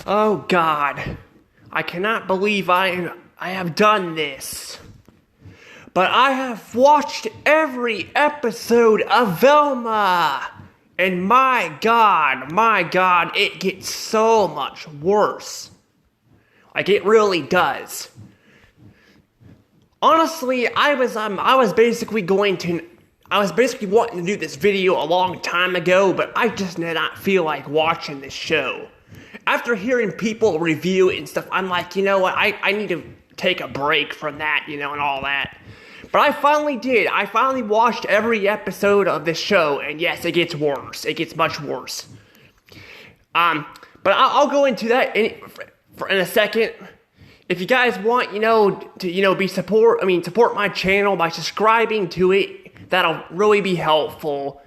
Oh God, I cannot believe I have done this. But I have watched every episode of Velma. And my God, it gets so much worse. Like, it really does. Honestly, I was basically wanting to do this video a long time ago, but I just did not feel like watching this show. After hearing people review it and stuff, I'm like, you know what, I need to take a break from that, and all that. But I finally did. I finally watched every episode of this show, and yes, it gets worse. It gets much worse. But I'll go into that in a second. If you guys want, to support my channel by subscribing to it, that'll really be helpful.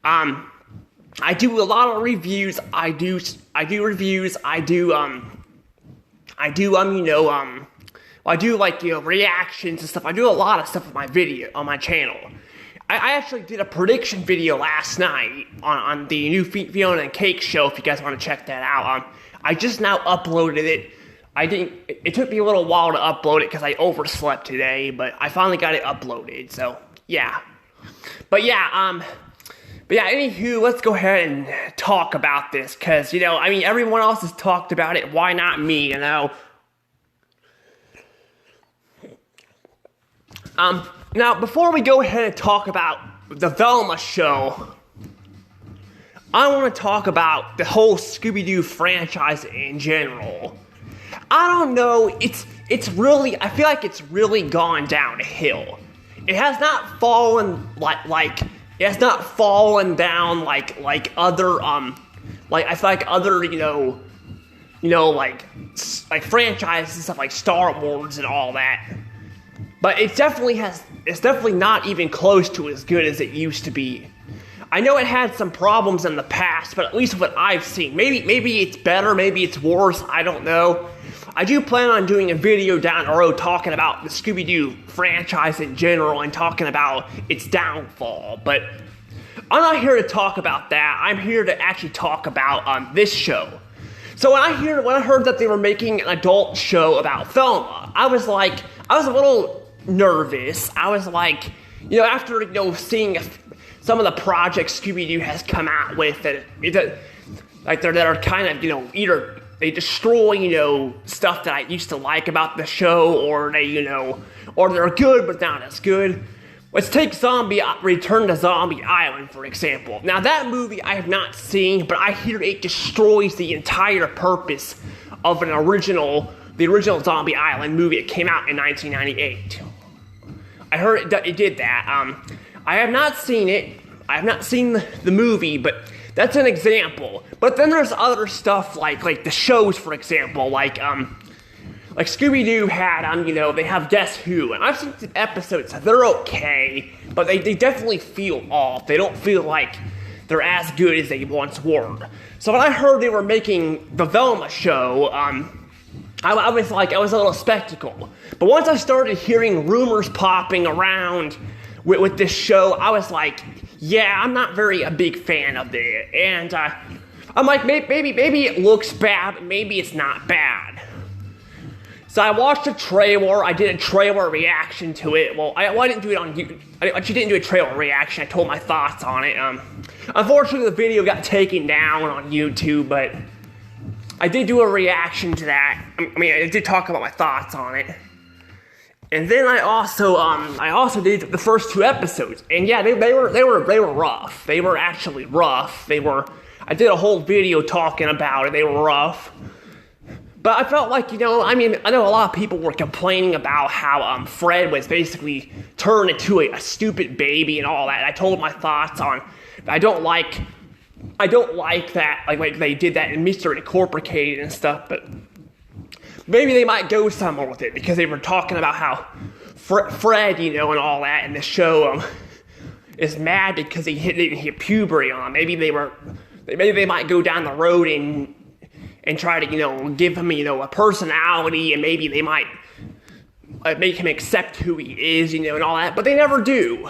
I do a lot of reviews. I do reviews. I do reactions and stuff. I do a lot of stuff on my channel. I actually did a prediction video last night on the new Fiona and Cake show, if you guys want to check that out. I just now uploaded it. It took me a little while to upload it because I overslept today, but I finally got it uploaded, so yeah. Anywho, let's go ahead and talk about this, because, everyone else has talked about it, why not me, Now, before we go ahead and talk about the Velma show, I want to talk about the whole Scooby-Doo franchise in general. I don't know, I feel like it's really gone downhill. It has not fallen it has not fallen down like other, I feel like other, like franchises and stuff like Star Wars and all that. But it's definitely not even close to as good as it used to be. I know it had some problems in the past, but at least what I've seen. Maybe it's better, maybe it's worse, I don't know. I do plan on doing a video down the road talking about the Scooby-Doo franchise in general and talking about its downfall, but I'm not here to talk about that. I'm here to actually talk about this show. So when I heard that they were making an adult show about Velma, I was a little nervous. I was like, after seeing some of the projects Scooby-Doo has come out with that are kind of either they destroy stuff that I used to like about the show, or or they're good but not as good. Let's take Return to Zombie Island, for example. Now, that movie I have not seen, but I hear it destroys the entire purpose of the original Zombie Island movie that came out in 1998. I heard it did that. I have not seen it. I have not seen the movie, but that's an example. But then there's other stuff like the shows, for example, like Scooby-Doo had, they have Guess Who, and I've seen some episodes, they're okay, but they definitely feel off. They don't feel like they're as good as they once were. So when I heard they were making the Velma show, I was a little skeptical. But once I started hearing rumors popping around with this show, I was like, yeah, I'm not a big fan of it. And I'm like, maybe it looks bad, but maybe it's not bad. So I watched a trailer. I did a trailer reaction to it. Well, I didn't do it on YouTube. I actually didn't do a trailer reaction. I told my thoughts on it. Unfortunately, the video got taken down on YouTube, but I did do a reaction to that. I did talk about my thoughts on it. And then I also did the first two episodes. And yeah, they were rough. They were actually rough. I did a whole video talking about it. They were rough. But I felt like, I know a lot of people were complaining about how Fred was basically turned into a stupid baby and all that. I told my thoughts on, I don't like that, like they did that in Mr. Incorporated and stuff, but maybe they might go somewhere with it, because they were talking about how Fred, and all that in the show is mad because he didn't hit puberty on. Maybe they might go down the road and try to, give him, a personality, and maybe they might make him accept who he is, and all that, but they never do.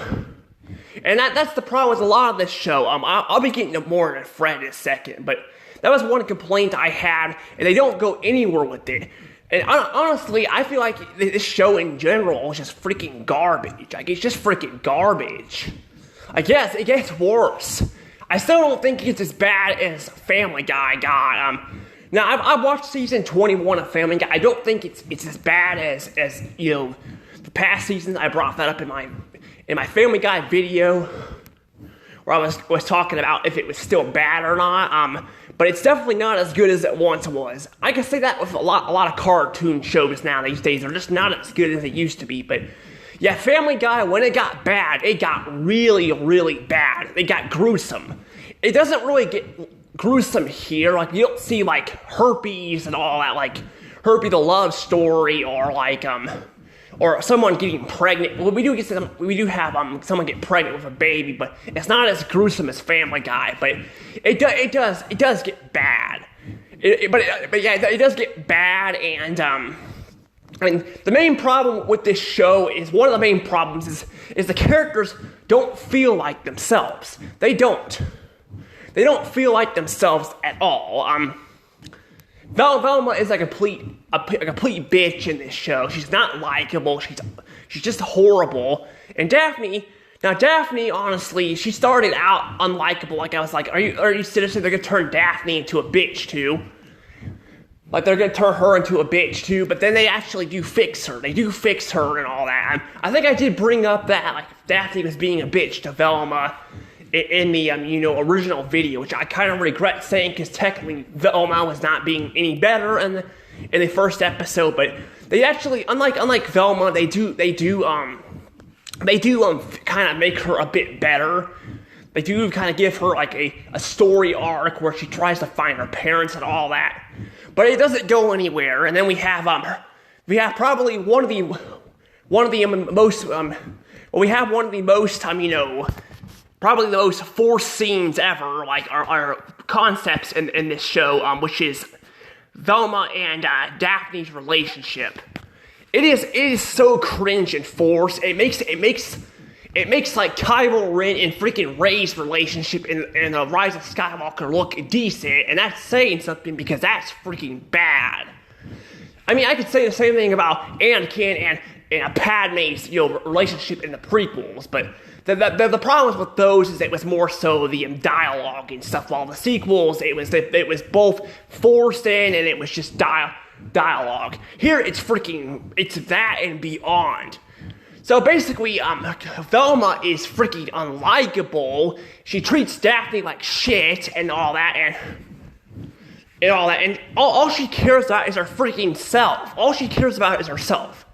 And that's the problem with a lot of this show. I'll be getting to more than Fred in a second, but that was one complaint I had, and they don't go anywhere with it. And honestly, I feel like this show in general is just freaking garbage. Like, it's just freaking garbage. I guess it gets worse. I still don't think it's as bad as Family Guy got. Now, I've watched season 21 of Family Guy. I don't think it's as bad as the past seasons. I brought that up in my Family Guy video, where I was talking about if it was still bad or not. But it's definitely not as good as it once was. I can say that with a lot of cartoon shows now these days. They're just not as good as it used to be. But yeah, Family Guy, when it got bad, it got really, really bad. It got gruesome. It doesn't really get gruesome here. Like, you don't see, like, herpes and all that, like Herpy the Love Story, or like or someone getting pregnant. Well, we do have someone get pregnant with a baby, but it's not as gruesome as Family Guy. But it does get bad. It does get bad, and the main problem with this show is, one of the main problems is the characters don't feel like themselves. They don't feel like themselves at all. Velma is a complete bitch in this show. She's not likable. She's just horrible. And Daphne, honestly, she started out unlikable. Like, I was like, are you seriously they're gonna turn Daphne into a bitch too? Like, they're gonna turn her into a bitch too? But then they actually do fix her. They do fix her and all that. I think I did bring up that, like, Daphne was being a bitch to Velma in the original video, which I kind of regret saying, because technically Velma was not being any better in the first episode. But they actually, unlike Velma, they do kind of make her a bit better. They do kind of give her like a story arc where she tries to find her parents and all that. But it doesn't go anywhere. And then we have probably one of the probably the most forced scenes ever, like our concepts in this show, which is Velma and Daphne's relationship. It is so cringe and forced. It makes like Kylo Ren and freaking Rey's relationship in the Rise of Skywalker look decent, and that's saying something, because that's freaking bad. I mean, I could say the same thing about Anakin and Padme's relationship in the prequels, but the problems with those is it was more so the dialogue and stuff. While the sequels, it was both forced in, and it was just dialogue. Here, it's that and beyond. So basically, Velma is freaking unlikable. She treats Daphne like shit and all that, and all she cares about is her freaking self. All she cares about is herself.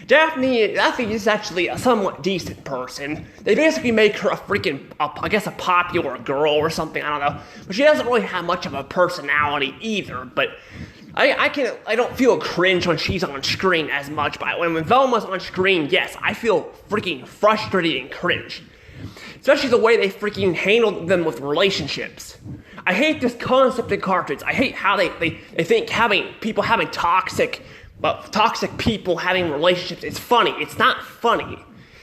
Daphne is actually a somewhat decent person. They basically make her a popular girl or something, I don't know. But she doesn't really have much of a personality either. But I don't feel cringe when she's on screen as much. But when Velma's on screen, yes, I feel freaking frustrated and cringe. Especially the way they freaking handle them with relationships. I hate this concept in cartoons. I hate how they think people having toxic people having relationships is funny. It's not funny.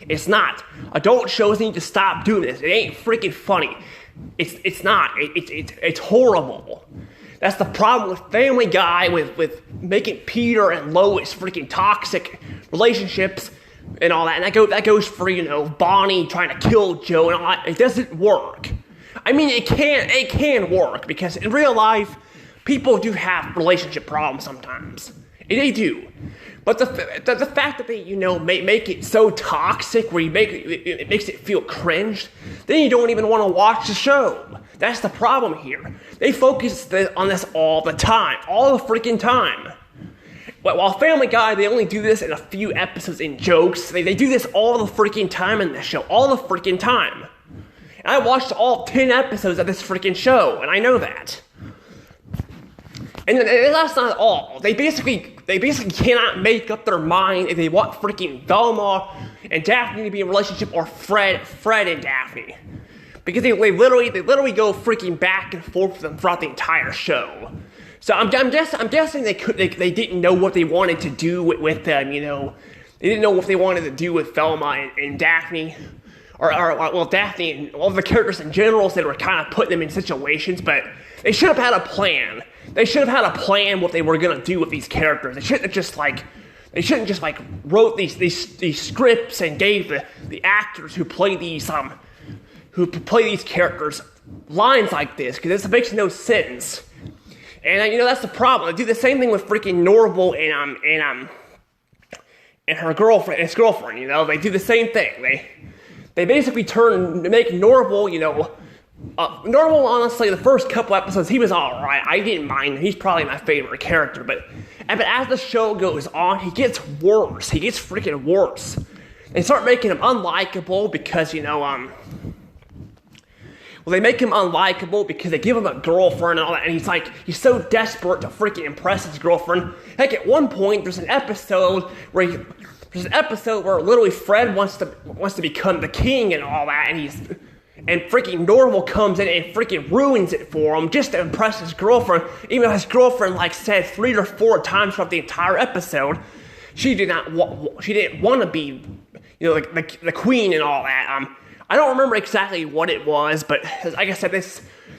It's not. Adult shows need to stop doing this. It ain't freaking funny. It's not. It's horrible. That's the problem with Family Guy, with making Peter and Lois freaking toxic relationships and all that. And that goes for, Bonnie trying to kill Joe and all that. It doesn't work. I mean, it can work, because in real life, people do have relationship problems sometimes. They do. But the fact that they, make it so toxic where it makes it feel cringe, then you don't even want to watch the show. That's the problem here. They focus on this all the time. All the freaking time. While Family Guy, they only do this in a few episodes in jokes. They do this all the freaking time in this show. All the freaking time. And I watched all 10 episodes of this freaking show, and I know that. And that's not all. They basically cannot make up their mind if they want freaking Velma and Daphne to be in a relationship, or Fred and Daphne, because they literally go freaking back and forth with them throughout the entire show. So I'm guessing they didn't know what they wanted to do with them. They didn't know what they wanted to do with Velma and Daphne, well, Daphne and all the characters in general, they were kind of putting them in situations, but they should have had a plan. They should have had a plan what they were gonna do with these characters. They shouldn't just wrote these scripts and gave the actors who play these characters lines like this, because this makes no sense. And that's the problem. They do the same thing with freaking Norval and her girlfriend, his girlfriend. They do the same thing. They basically make Norval, Norval, honestly, the first couple episodes, he was alright. I didn't mind him. He's probably my favorite character, but as the show goes on, he gets worse. He gets freaking worse. They start making him unlikable because, they make him unlikable because they give him a girlfriend and all that, and he's so desperate to freaking impress his girlfriend. Heck, at one point, there's an episode where literally Fred wants to become the king and all that, and freaking Norval comes in and freaking ruins it for him just to impress his girlfriend, even though his girlfriend, said 3 or 4 times throughout the entire episode, she didn't want to be, the queen and all that. I don't remember exactly what it was, but like I said,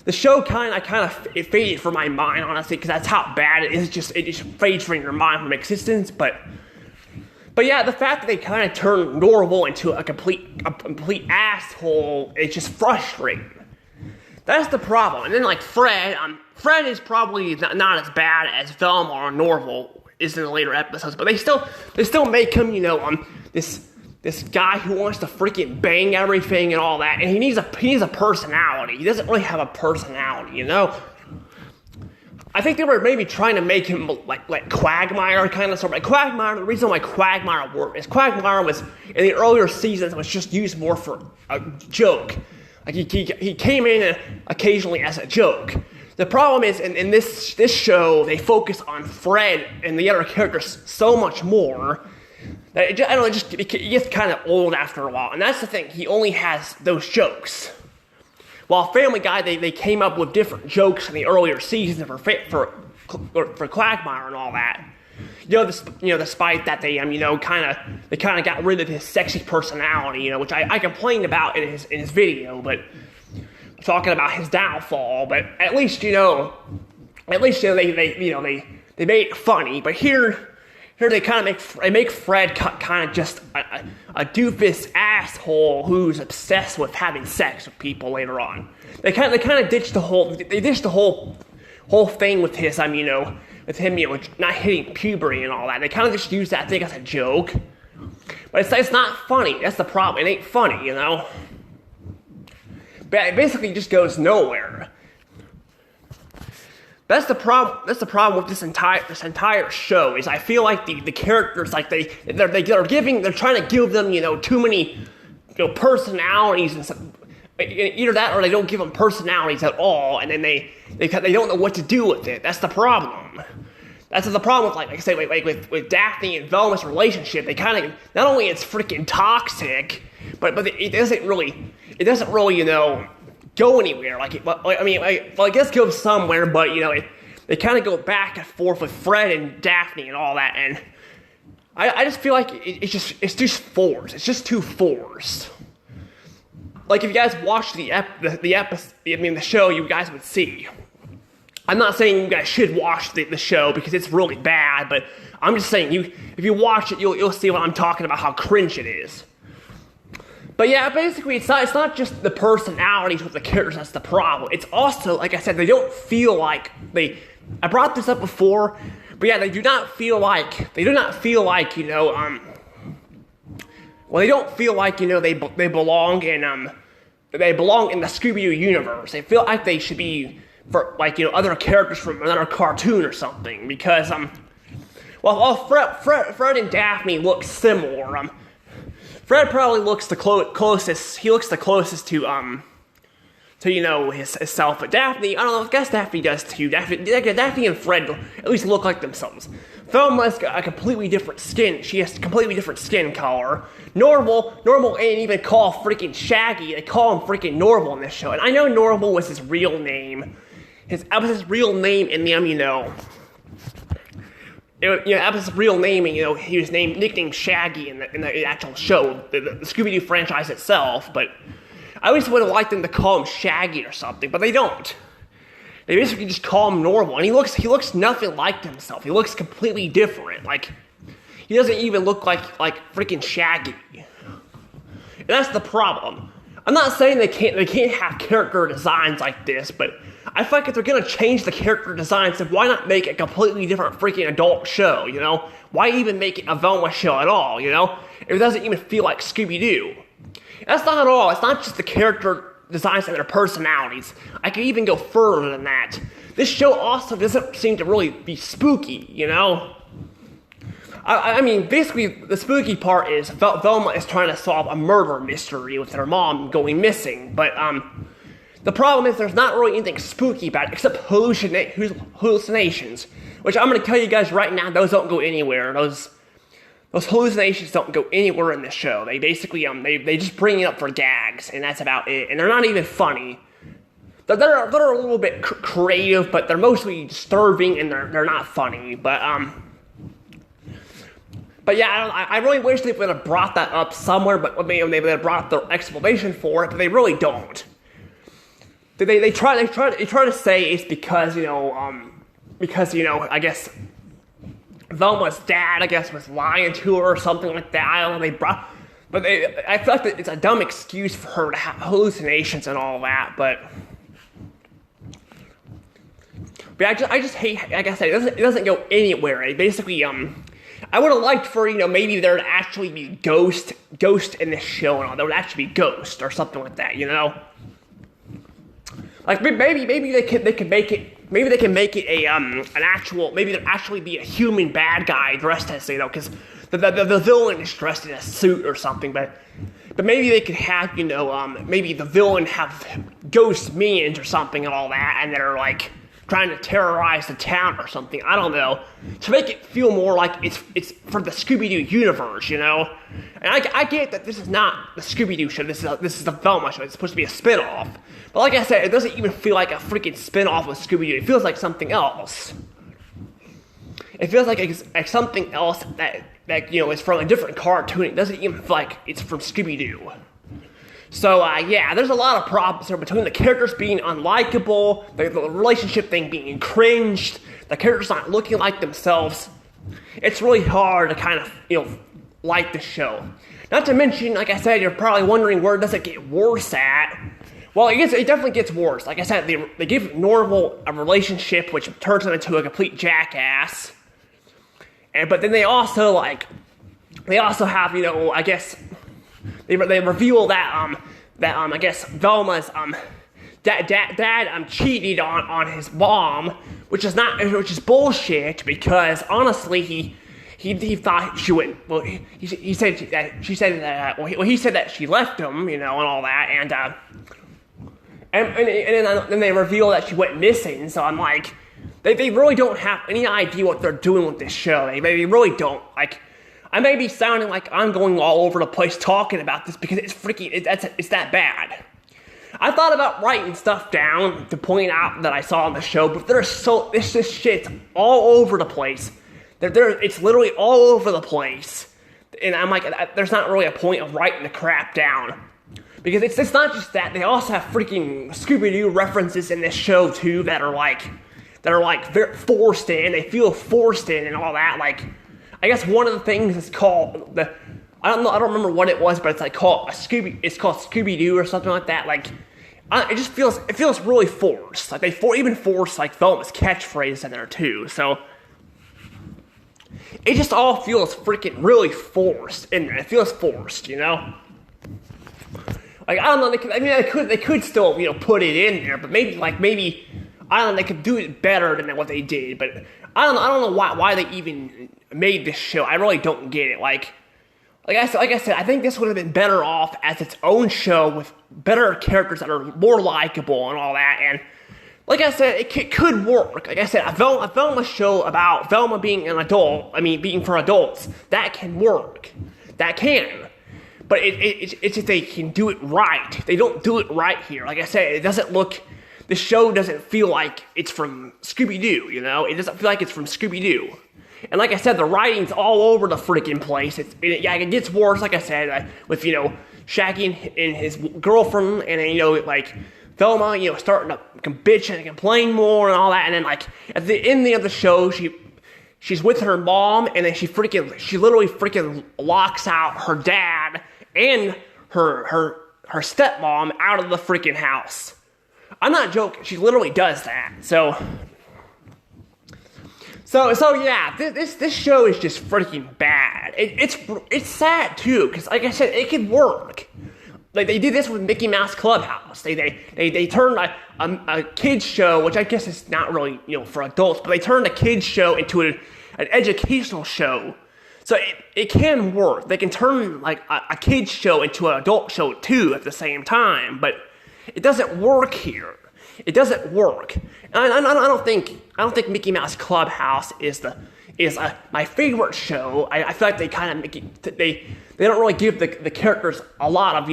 the show kind of faded from my mind, honestly, because that's how bad it is. It just fades from your mind from existence. But yeah, the fact that they kind of turned Norval into a complete asshole, it's just frustrating. That's the problem. And then Fred is probably not as bad as Velma or Norval is in the later episodes, but they still make him, this guy who wants to freaking bang everything and all that, and he needs a personality. He doesn't really have a personality, I think they were maybe trying to make him like Quagmire kind of sort of. Quagmire, the reason why Quagmire worked is Quagmire was, in the earlier seasons, was just used more for a joke. He came in occasionally as a joke. The problem is, in this show, they focus on Fred and the other characters so much more, it gets kind of old after a while. And that's the thing, he only has those jokes. While Family Guy, they came up with different jokes in the earlier seasons for Quagmire and all that. Despite that they kind of got rid of his sexy personality, which I complained about in his video, but talking about his downfall. But at least they made it funny. But here they kind of make Fred kind of just a doofus asshole who's obsessed with having sex with people later on. They kind of ditched the whole thing with his with him not hitting puberty and all that. They kind of just used that, I think, as a joke. But it's not funny. That's the problem. It ain't funny, But it basically just goes nowhere. That's the problem with this entire show, is I feel like the characters, they're trying to give them, too many, personalities and stuff. Either that or they don't give them personalities at all, and then they don't know what to do with it. That's the problem. That's the problem with, like I say, with Daphne and Velma's relationship. They kind of, not only it's freaking toxic, but it doesn't really, go anywhere. I guess go somewhere, but they kind of go back and forth with Fred and Daphne and all that, and I just feel like it's just forced. It's just too forced. Like, if you guys watched the show, you guys would see. I'm not saying you guys should watch the show because it's really bad, but I'm just saying if you watch it, you'll see what I'm talking about, how cringe it is. But yeah, basically, it's not just the personalities of the characters that's the problem. It's also, like I said, they don't feel like I brought this up before, but yeah, they do not feel like they don't feel like they belong in the Scooby-Doo universe. They feel like they should be for other characters from another cartoon or something, because while Fred and Daphne look similar, Fred probably looks the closest. He looks the closest to himself. But Daphne, I don't know. I guess Daphne does too. Daphne and Fred at least look like themselves. Velma's got a completely different skin. She has a completely different skin color. Normal ain't even call freaking Shaggy. They call him freaking Normal in this show. And I know Normal was his real name. That was his real name in the that was his real name, and he was nicknamed Shaggy in the actual show, the Scooby-Doo franchise itself. But I always would have liked them to call him Shaggy or something, but they don't. They basically just call him normal, and he looks nothing like himself. He looks completely different. Like, he doesn't even look like freaking Shaggy. And that's the problem. I'm not saying they can't have character designs like this, but I feel like if they're gonna change the character designs, then why not make a completely different freaking adult show, Why even make it a Velma show at all, If it doesn't even feel like Scooby-Doo. That's not at all. It's not just the character designs and their personalities. I could even go further than that. This show also doesn't seem to really be spooky, I mean, basically, the spooky part is Velma is trying to solve a murder mystery with her mom going missing, but the problem is there's not really anything spooky about it except hallucinations, which I'm going to tell you guys right now, those don't go anywhere. Those hallucinations don't go anywhere in this show. They basically they just bring it up for gags, and that's about it. And they're not even funny. They're a little bit creative, but they're mostly disturbing, and they're not funny. But yeah, I really wish they would have brought that up somewhere, but they would have brought up their explanation for it, but they really don't. They try to say it's because I guess Velma's dad, was lying to her or something like that. I don't know. I feel like it's a dumb excuse for her to have hallucinations and all that. But I just hate. Like I said, it doesn't go anywhere. It basically I would have liked for maybe there would actually be ghost in this show and all. There would actually be ghost or something like that. Like maybe they can make it. Maybe they can make it an actual. Maybe there actually be a human bad guy dressed as because the villain is dressed in a suit or something. But maybe they could have maybe the villain have ghost minions or something and all that, and they're like trying to terrorize the town or something. I don't know, to make it feel more like it's for the Scooby-Doo universe, And I get that this is not the Scooby-Doo show. This is the Velma show. It's supposed to be a spin-off. But like I said, it doesn't even feel like a freaking spin-off of Scooby-Doo. It feels like something else. It feels like it's something else that is from a different cartoon. It doesn't even feel like it's from Scooby-Doo. So, yeah, there's a lot of problems here between the characters being unlikable, the relationship thing being cringed, the characters not looking like themselves. It's really hard to kind of, like the show. Not to mention, like I said, you're probably wondering where does it get worse at. Well, it definitely gets worse. Like I said, they give Norval a relationship which turns him into a complete jackass. But then they also have, I guess, they reveal that I guess Velma's dad cheated on his mom, which is bullshit, because honestly he thought she wouldn't. Well, he said that he said that she left him, and all that, and then they reveal that she went missing. So I'm like, they really don't have any idea what they're doing with this show. They really don't. Like, I may be sounding like I'm going all over the place talking about this because it's it's that bad. I thought about writing stuff down to point out that I saw on the show, but this shit's all over the place. It's literally all over the place, and I'm like, there's not really a point of writing the crap down, because it's not just that. They also have freaking Scooby-Doo references in this show too that are very forced in. They feel forced in and all that. Like, I guess one of the things is called I don't remember what it was, but it's called Scooby-Doo or something like that. Like, it feels really forced. Like, they even force like Velma's catchphrase in there too. So it just all feels freaking really forced in there. It feels forced, Like, I don't know. They could still put it in there, but maybe I don't know. They could do it better than what they did. But I don't know why they even made this show. I really don't get it. Like I said, I think this would have been better off as its own show with better characters that are more likable and all that. And like I said, it could work. Like I said, a Velma show about Velma being an adult, being for adults, that can work. That can. But it's if they can do it right. They don't do it right here. Like I said, the show doesn't feel like it's from Scooby-Doo, It doesn't feel like it's from Scooby-Doo. And like I said, the writing's all over the freaking place. It gets worse, like I said, with, Shaggy and his girlfriend, and then, like, Velma, starting to bitch and complain more and all that, and then, like, at the end of the show, she's with her mom, and then she literally freaking locks out her dad and her stepmom out of the freaking house. I'm not joking, she literally does that, So yeah, this show is just freaking bad. It's sad too, because like I said, it could work. Like they did this with Mickey Mouse Clubhouse. They turned a kids show, which I guess is not really for adults, but they turned a kids show into an educational show. So it can work. They can turn like a kids show into an adult show too at the same time, but it doesn't work here. It doesn't work. And I don't think Mickey Mouse Clubhouse is my favorite show. I feel like they kind of make it, they don't really give the characters a lot of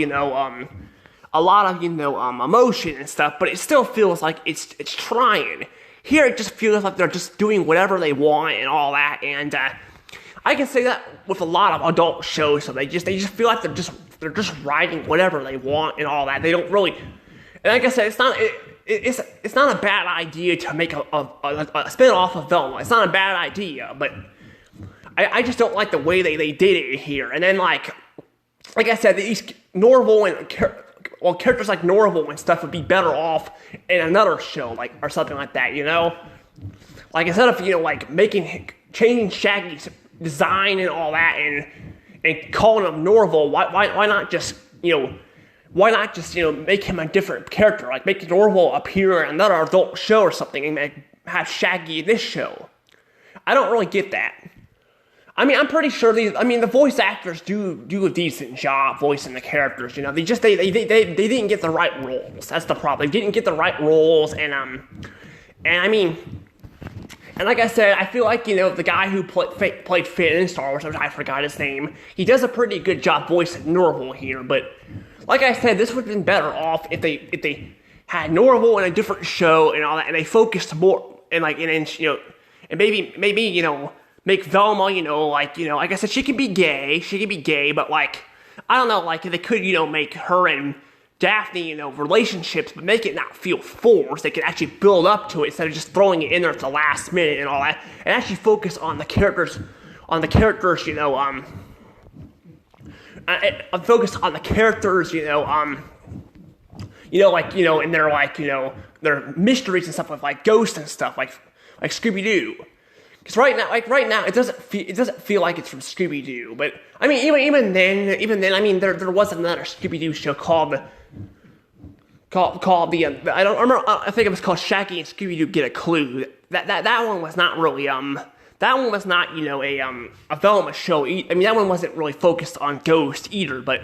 emotion and stuff, but it still feels like it's trying. Here it just feels like they're just doing whatever they want and all that, and I can say that with a lot of adult shows. So they just feel like they're just writing whatever they want and all that. They don't really, and like I said, it's not a bad idea to make a spin-off of Velma. It's not a bad idea, but I just don't like the way they did it here. And then like I said, these Norval and characters like Norval and stuff would be better off in another show, like or something like that. Like instead of like changing Shaggy's design and all that, and calling him Norval, why not just make him a different character? Like, make Norval appear in another adult show or something and have Shaggy in this show. I don't really get that. I mean, I'm pretty sure the voice actors do a decent job voicing the characters, they didn't get the right roles. That's the problem. They didn't get the right roles, and like I said, I feel like, the guy who played Finn in Star Wars, which I forgot his name, he does a pretty good job voicing Norval here, but like I said, this would have been better off if they had Norval in a different show and all that, and they focused more and maybe make Velma, like I said, she can be gay, but like I don't know, like they could make her and Daphne relationships, but make it not feel forced. They could actually build up to it instead of just throwing it in there at the last minute and all that, and actually focus on the characters. I'm focused on the characters, and their mysteries and stuff with like ghosts and stuff, like Scooby-Doo. Because right now, it doesn't feel like it's from Scooby-Doo. But I mean, even then, I mean, there was another Scooby-Doo show called the I don't remember. I think it was called Shaggy and Scooby-Doo Get a Clue. That one was not really That one was not, a Velma show. I mean, that one wasn't really focused on ghosts either. But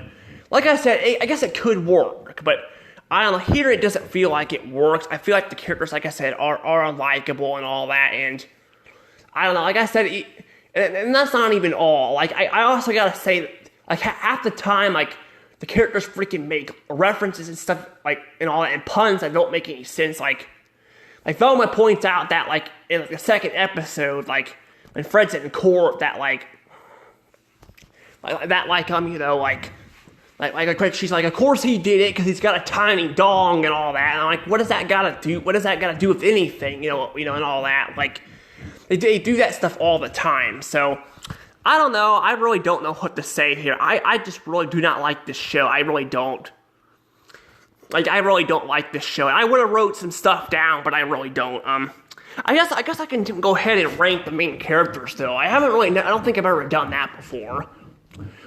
like I said, I guess it could work. But I don't know. Here it doesn't feel like it works. I feel like the characters, like I said, are unlikable and all that. And I don't know. Like I said, and that's not even all. Like I also gotta say, like half the time, like the characters freaking make references and stuff, like and all that, and puns that don't make any sense. Like Velma points out that like in the second episode, like when Fred's in court, that she's like, of course he did it because he's got a tiny dong and all that. And I'm like, what does that gotta do? What does that gotta do with anything? And all that. Like they do that stuff all the time. So I don't know. I really don't know what to say here. I just really do not like this show. I really don't. Like, I really don't like this show. I would have wrote some stuff down, but I really don't. I guess I can go ahead and rank the main characters, though. I don't think I've ever done that before.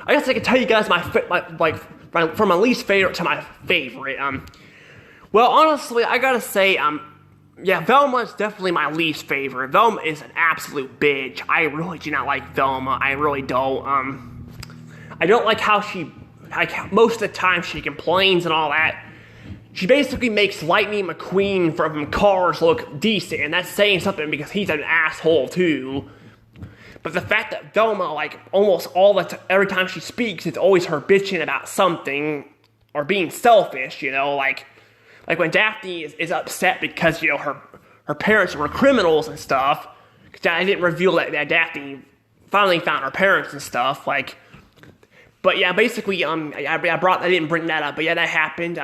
I guess I can tell you guys from my least favorite to my favorite. Well, honestly, I gotta say, Velma is definitely my least favorite. Velma is an absolute bitch. I really do not like Velma. I really don't. I don't like how most of the time she complains and all that. She basically makes Lightning McQueen from Cars look decent, and that's saying something because he's an asshole too. But the fact that Velma, like, almost every time she speaks, it's always her bitching about something, or being selfish, like when Daphne is upset because, her parents were criminals and stuff, 'cause I didn't reveal that Daphne finally found her parents and stuff, like. But yeah, basically, I didn't bring that up, but yeah, that happened.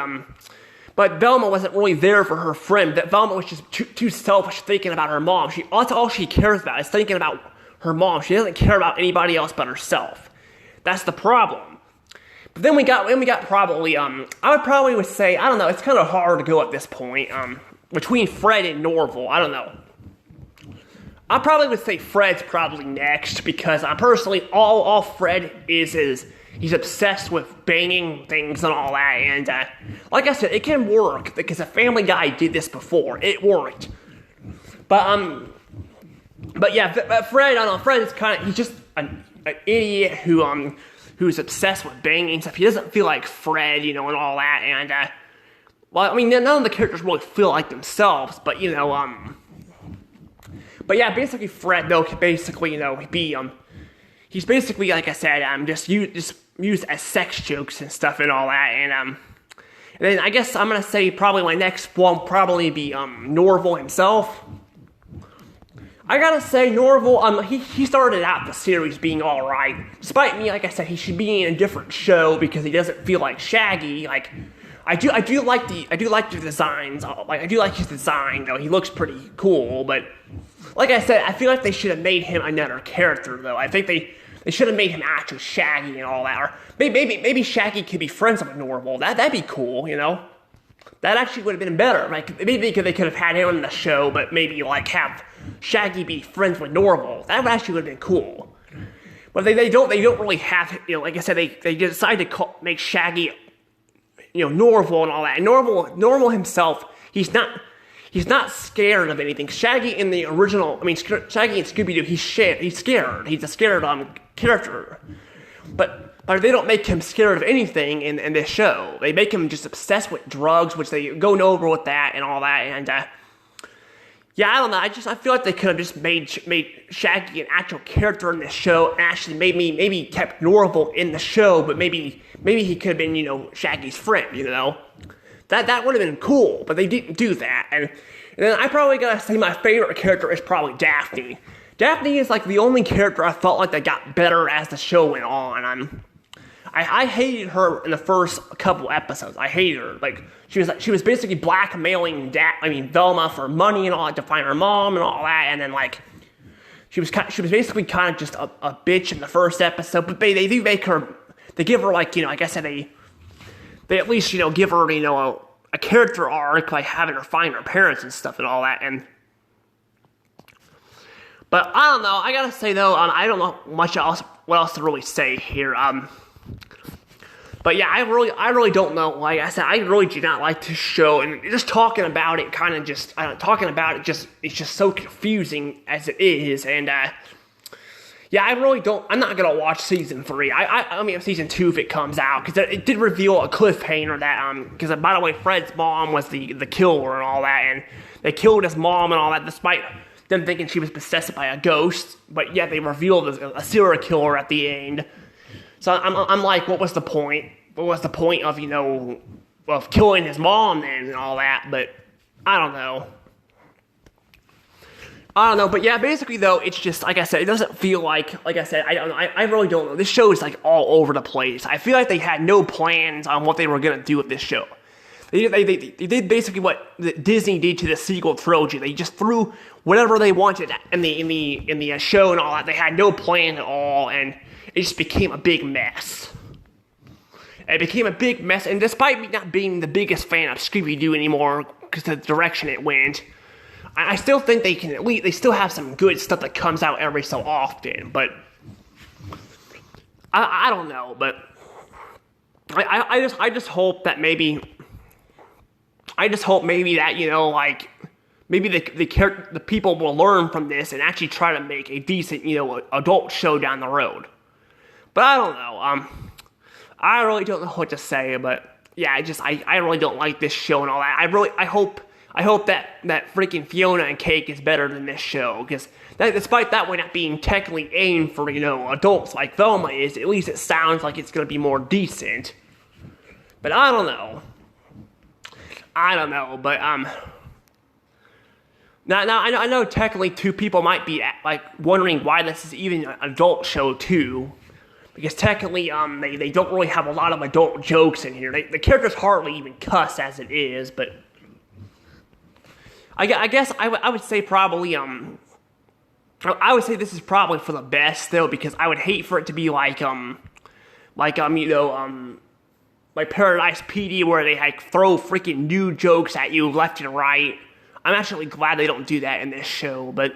But Velma wasn't really there for her friend. That Velma was just too selfish, thinking about her mom. That's all she cares about is thinking about her mom. She doesn't care about anybody else but herself. That's the problem. But then we got probably, I would say, I don't know, it's kind of hard to go at this point, between Fred and Norval, I don't know. I probably would say Fred's probably next, because personally, all Fred is he's obsessed with banging things and all that, and like I said, it can work, because a Family Guy did this before. It worked. But yeah, but Fred, I don't know, Fred is he's just an idiot who's obsessed with banging stuff. He doesn't feel like Fred, and all that, and, well, I mean, none of the characters really feel like themselves, but, but yeah, basically Fred, though, can basically, he's basically, like I said, just used as sex jokes and stuff and all that, and then I guess I'm gonna say probably my next one will probably be, Norval himself. I gotta say, Norval, he started out the series being alright. Despite me, like I said, he should be in a different show because he doesn't feel like Shaggy. Like, I do like the designs. Like, I do like his design, though. He looks pretty cool, but like I said, I feel like they should have made him another character, though. I think they should have made him actually Shaggy and all that. Or maybe Shaggy could be friends with Norval. That'd be cool, That actually would have been better. Like, maybe they could have had him in the show, but maybe, like, have Shaggy be friends with Norval. That actually would have been cool. But they don't really have, like I said, they decided to make Shaggy, Norval and all that. And Norval himself, he's not scared of anything. Shaggy in the original, Shaggy and Scooby-Doo, he's scared. He's a scared character. But they don't make him scared of anything in this show. They make him just obsessed with drugs, which they go over with that and all that. And yeah, I don't know. I feel like they could have just made Shaggy an actual character in this show, and actually maybe kept Norval in the show, but maybe he could have been Shaggy's friend. That would have been cool, but they didn't do that. And then I probably gotta say my favorite character is probably Daphne. Daphne is like the only character I felt like that got better as the show went on. I hated her in the first couple episodes. I hated her. Like, she was basically blackmailing Velma for money and all that to find her mom and all that. And then, like, she was basically kind of just a bitch in the first episode. But they do make her, they give her, like, like I said, they at least, give her, a character arc by having her find her parents and stuff and all that. But I don't know. I gotta say though, I don't know what else to really say here. But yeah, I really don't know. Like I said, I really do not like this show, and just talking about it, it's just so confusing as it is, and yeah, I really don't. I'm not gonna watch season 3. I mean season 2 if it comes out, because it did reveal a cliffhanger that because by the way, Fred's mom was the killer and all that, and they killed his mom and all that, despite them thinking she was possessed by a ghost. But yet they revealed a serial killer at the end. So I'm like, what was the point? What was the point of, of killing his mom then and all that? But I don't know. But yeah, basically though, it's just, like I said, it doesn't feel like I said, I don't know, I really don't know. This show is like all over the place. I feel like they had no plans on what they were going to do with this show. They did basically what Disney did to the sequel trilogy. They just threw whatever they wanted in the show and all that. They had no plan at all, and it just became a big mess. It became a big mess, and despite me not being the biggest fan of Scooby-Doo anymore, because the direction it went, I still think they still have some good stuff that comes out every so often, but I don't know, but I just hope that maybe that, maybe the people will learn from this and actually try to make a decent, adult show down the road. But I don't know, I really don't know what to say, but yeah, I really don't like this show and all that. I hope that freaking Fiona and Cake is better than this show, because despite that one not being technically aimed for, adults like Velma is, at least it sounds like it's going to be more decent. But I don't know, but, Now I know technically two people might be like wondering why this is even an adult show too, because technically they don't really have a lot of adult jokes in here. The characters hardly even cuss as it is, but I guess I would say probably I would say this is probably for the best though, because I would hate for it to be like Paradise PD where they like throw freaking new jokes at you left and right. I'm actually glad they don't do that in this show, but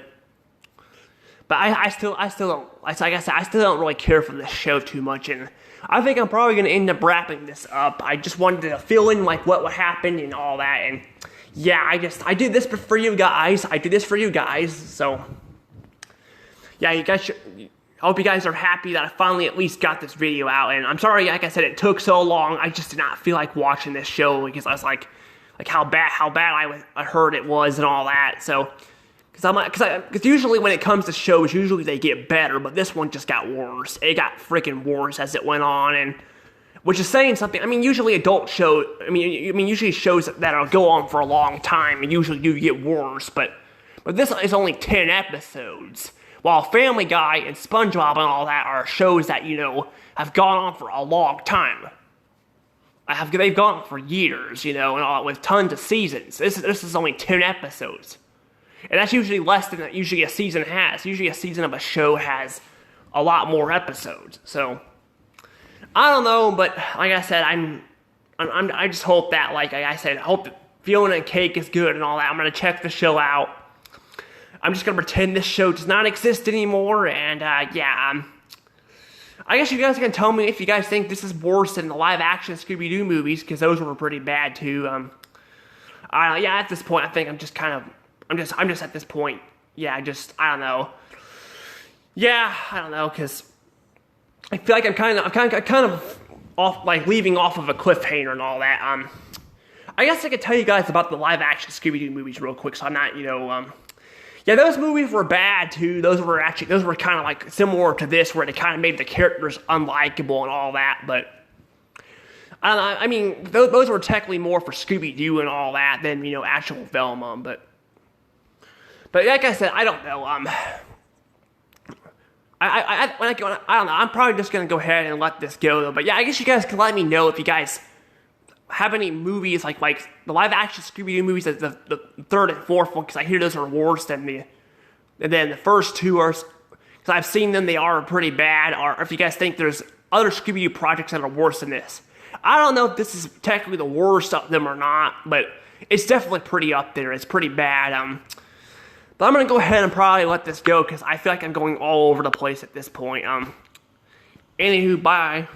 I still don't, like I said, I still don't really care for this show too much, and I think I'm probably going to end up wrapping this up. I just wanted to fill in like what would happen and all that, and yeah, I did this for you guys. I did this for you guys, so yeah, I hope you guys are happy that I finally at least got this video out, and I'm sorry, like I said, it took so long. I just did not feel like watching this show because I was like how bad I heard it was and all that. So, because usually when it comes to shows, usually they get better, but this one just got worse. It got freaking worse as it went on, and which is saying something. I mean, usually adult shows, usually shows that'll go on for a long time and usually do get worse, but this is only 10 episodes. While Family Guy and SpongeBob and all that are shows that, have gone on for a long time. They've gone on for years, and all with tons of seasons. This is only 10 episodes. And that's usually less than usually a season has. Usually a season of a show has a lot more episodes. So, I don't know, but like I said, I just hope that, like I said, hope that Fiona and Cake is good and all that. I'm going to check the show out. I'm just going to pretend this show does not exist anymore, and I guess you guys can tell me if you guys think this is worse than the live-action Scooby-Doo movies, because those were pretty bad too. At this point, I think I'm just at this point. I don't know. Yeah, I don't know, because I feel like I'm kind of off, like leaving off of a cliffhanger and all that. I guess I could tell you guys about the live-action Scooby-Doo movies real quick, so I'm not, yeah, those movies were bad too. Those were kind of like similar to this, where they kind of made the characters unlikable and all that. But I don't know. I mean, those were technically more for Scooby-Doo and all that than actual Velma. But like I said, I don't know. I don't know. I'm probably just gonna go ahead and let this go though. But yeah, I guess you guys can let me know if you guys have any movies like the live action Scooby-Doo movies, the third and fourth one, because I hear those are worse than the first two are, because I've seen them, they are pretty bad, or if you guys think there's other Scooby-Doo projects that are worse than this. I don't know if this is technically the worst of them or not, but it's definitely pretty up there. It's pretty bad. But I'm going to go ahead and probably let this go, because I feel like I'm going all over the place at this point. Anywho, bye.